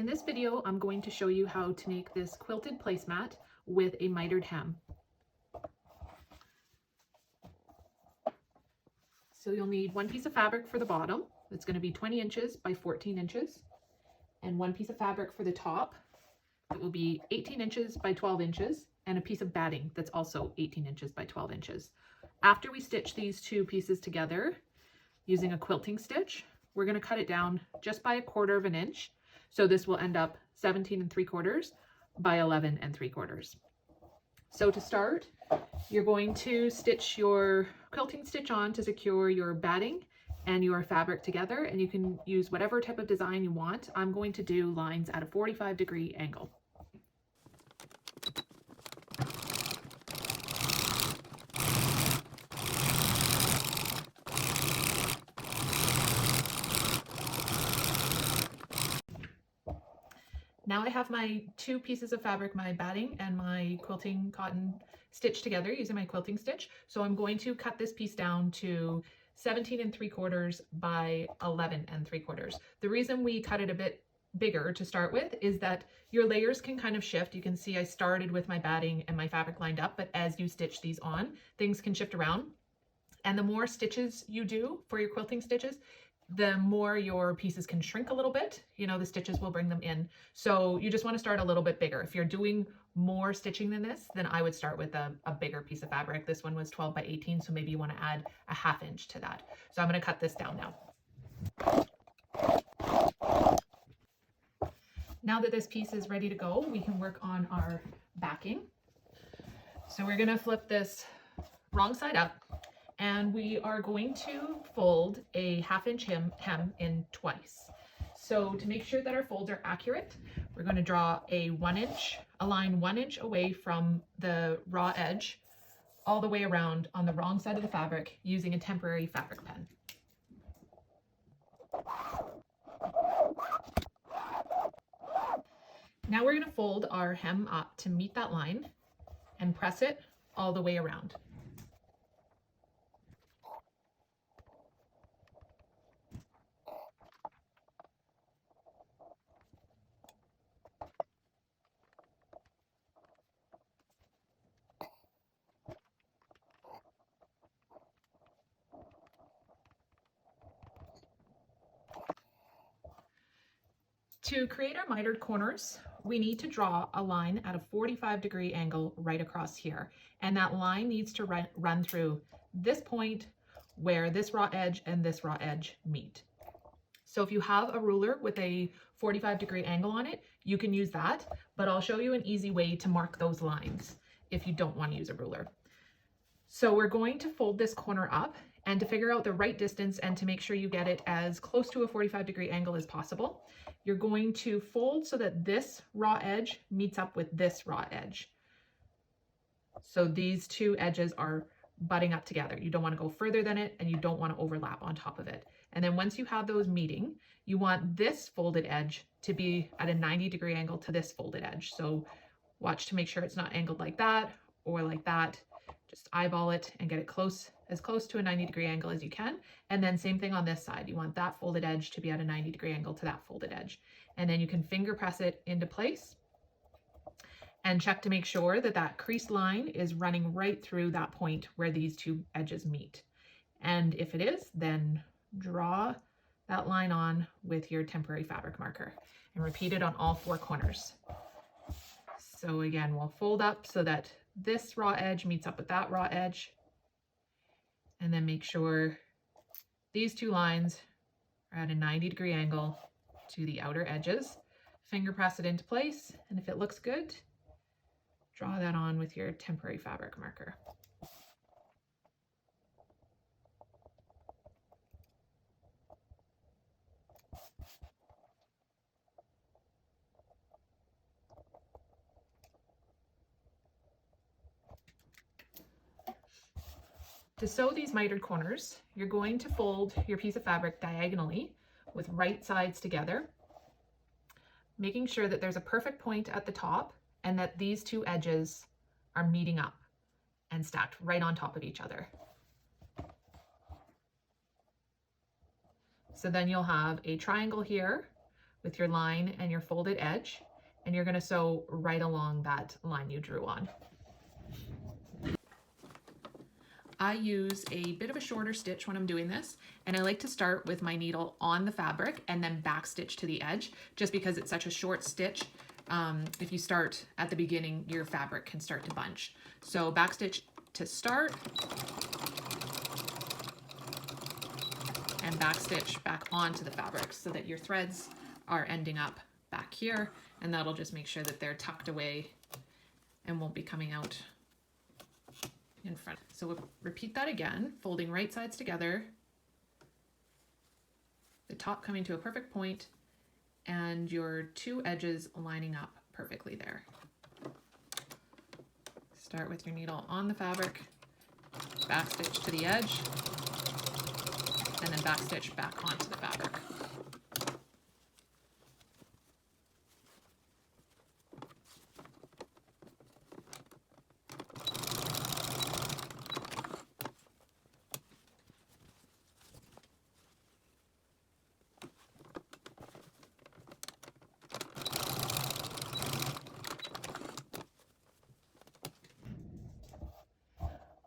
In this video, I'm going to show you how to make this quilted placemat with a mitered hem. So you'll need one piece of fabric for the bottom. It's going to be 20 inches by 14 inches. And one piece of fabric for the top. It will be 18 inches by 12 inches. And a piece of batting that's also 18 inches by 12 inches. After we stitch these two pieces together using a quilting stitch, we're going to cut it down just by 1/4 inch. So this will end up 17 3/4 by 11 3/4. So to start, you're going to stitch your quilting stitch on to secure your batting and your fabric together, and you can use whatever type of design you want. I'm going to do lines at a 45-degree angle. Now I have my two pieces of fabric, my batting and my quilting cotton, stitched together using my quilting stitch. So I'm going to cut this piece down to 17 3/4 by 11 3/4. The reason we cut it a bit bigger to start with is that your layers can kind of shift. You can see I started with my batting and my fabric lined up, but as you stitch these on, things can shift around. And the more stitches you do for your quilting stitches, the more your pieces can shrink a little bit. You know, the stitches will bring them in. So you just want to start a little bit bigger. If you're doing more stitching than this, then I would start with a bigger piece of fabric. This one was 12 by 18, so maybe you want to add a 1/2 inch to that. So I'm going to cut this down now. Now that this piece is ready to go, we can work on our backing. So we're going to flip this wrong side up. And we are going to fold a 1/2 inch hem in twice. So to make sure that our folds are accurate, we're going to draw a line 1 inch away from the raw edge, all the way around on the wrong side of the fabric using a temporary fabric pen. Now we're going to fold our hem up to meet that line and press it all the way around. To create our mitered corners, we need to draw a line at a 45-degree angle right across here. And that line needs to run through this point where this raw edge and this raw edge meet. So if you have a ruler with a 45-degree angle on it, you can use that, but I'll show you an easy way to mark those lines if you don't want to use a ruler. So we're going to fold this corner up, and to figure out the right distance and to make sure you get it as close to a 45-degree angle as possible, you're going to fold so that this raw edge meets up with this raw edge. So these two edges are butting up together. You don't want to go further than it, and you don't want to overlap on top of it. And then once you have those meeting, you want this folded edge to be at a 90-degree angle to this folded edge. So watch to make sure it's not angled like that or like that. Just eyeball it and get it as close to a 90-degree angle as you can. And then same thing on this side. You want that folded edge to be at a 90-degree angle to that folded edge. And then you can finger press it into place and check to make sure that that creased line is running right through that point where these two edges meet. And if it is, then draw that line on with your temporary fabric marker and repeat it on all 4 corners. So again, we'll fold up so that this raw edge meets up with that raw edge, and then make sure these two lines are at a 90-degree angle to the outer edges. Finger press it into place, and if it looks good, draw that on with your temporary fabric marker. To sew these mitered corners, you're going to fold your piece of fabric diagonally with right sides together, making sure that there's a perfect point at the top and that these two edges are meeting up and stacked right on top of each other. So then you'll have a triangle here with your line and your folded edge, and you're going to sew right along that line you drew on. I use a bit of a shorter stitch when I'm doing this, and I like to start with my needle on the fabric and then back stitch to the edge, just because it's such a short stitch. If you start at the beginning, your fabric can start to bunch. So back stitch to start, and back stitch back onto the fabric so that your threads are ending up back here, and that'll just make sure that they're tucked away and won't be coming out in front. So we'll repeat that again, folding right sides together, the top coming to a perfect point, and your two edges lining up perfectly there. Start with your needle on the fabric, back stitch to the edge, and then back stitch back onto the fabric.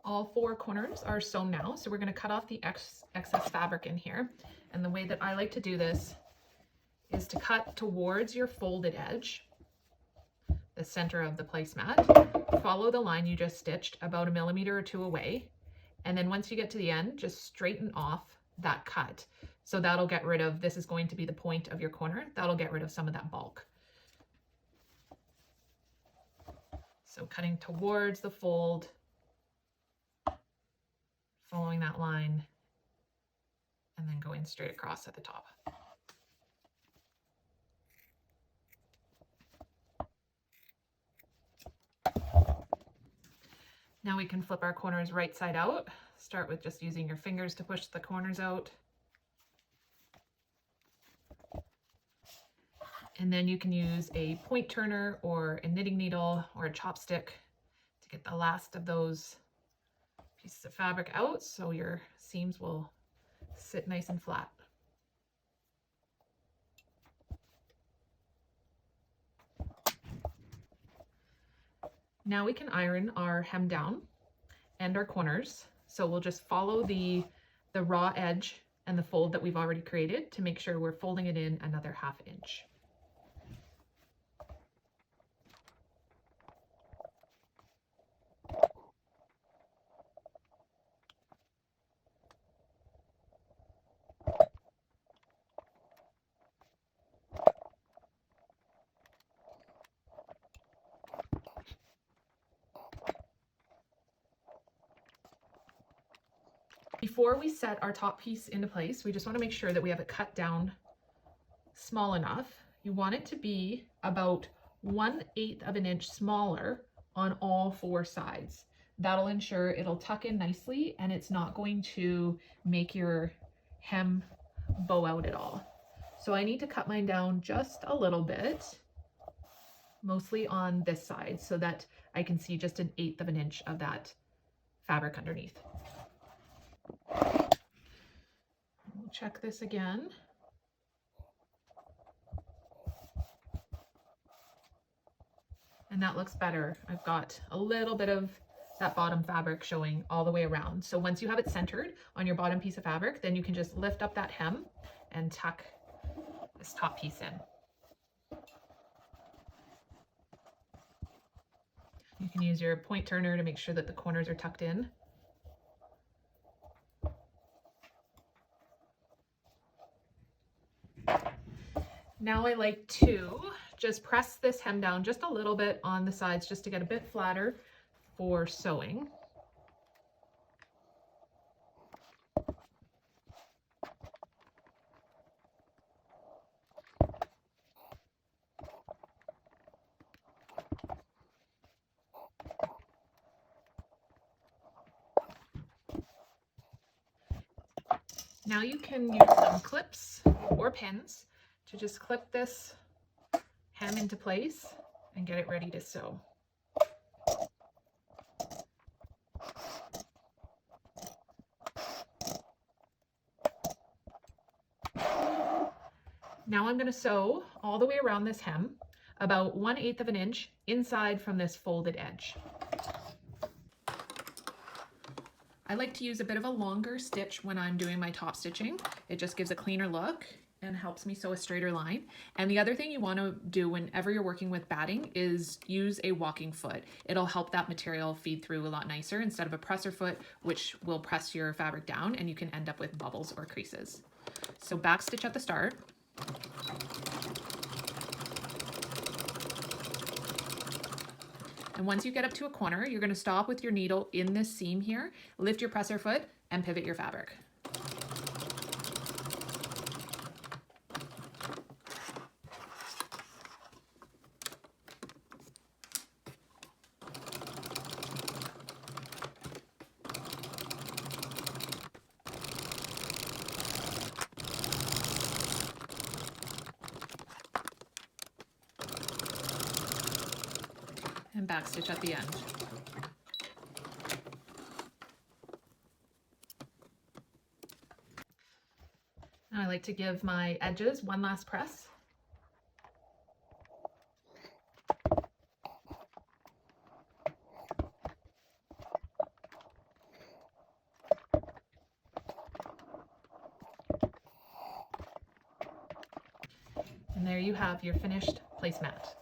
All four corners are sewn now, so we're going to cut off the excess fabric in here. And the way that I like to do this is to cut towards your folded edge, the center of the placemat. Follow the line you just stitched about 1 millimeter or 2 away, and then once you get to the end, just straighten off that cut. So that'll get rid of, this is going to be the point of your corner, that'll get rid of some of that bulk. So cutting towards the fold, following that line, and then going straight across at the top. Now we can flip our corners right side out. Start with just using your fingers to push the corners out. And then you can use a point turner or a knitting needle or a chopstick to get the last of those pieces of fabric out so your seams will sit nice and flat. Now we can iron our hem down and our corners. So we'll just follow the raw edge and the fold that we've already created to make sure we're folding it in another 1/2 inch. Before we set our top piece into place, we just want to make sure that we have it cut down small enough. You want it to be about 1/8 of an inch smaller on all 4 sides. That'll ensure it'll tuck in nicely and it's not going to make your hem bow out at all. So I need to cut mine down just a little bit, mostly on this side, so that I can see just 1/8 of an inch of that fabric underneath. We'll check this again. And that looks better. I've got a little bit of that bottom fabric showing all the way around. So once you have it centered on your bottom piece of fabric, then you can just lift up that hem and tuck this top piece in. You can use your point turner to make sure that the corners are tucked in. Now I like to just press this hem down just a little bit on the sides just to get a bit flatter for sewing. Now you can use some clips or pins to just clip this hem into place and get it ready to sew. Now I'm going to sew all the way around this hem, about 1/8 of an inch inside from this folded edge. I like to use a bit of a longer stitch when I'm doing my top stitching. It just gives a cleaner look and helps me sew a straighter line. And the other thing you want to do whenever you're working with batting is use a walking foot. It'll help that material feed through a lot nicer instead of a presser foot, which will press your fabric down and you can end up with bubbles or creases. So back stitch at the start. And once you get up to a corner, you're going to stop with your needle in this seam here, lift your presser foot, and pivot your fabric. And back stitch at the end. Now I like to give my edges one last press. And there you have your finished placemat.